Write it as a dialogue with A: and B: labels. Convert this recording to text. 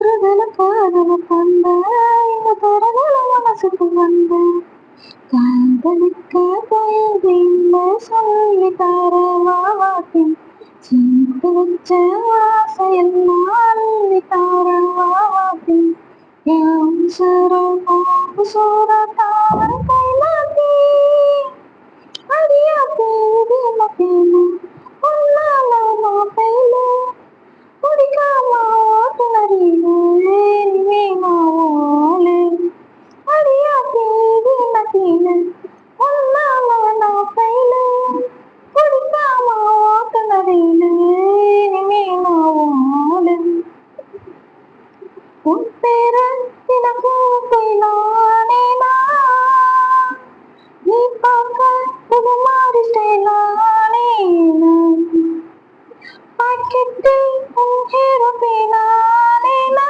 A: காதல கொண்ட இந்த தரதல மனசுக்கு வந்த காதலிக்க தயவில்ல சொல்லி தரவாவாத்தின் சேர்த்து வச்ச ஆசையெல்லாம் அள்ளி தரவாவாத்தின் என் சரம்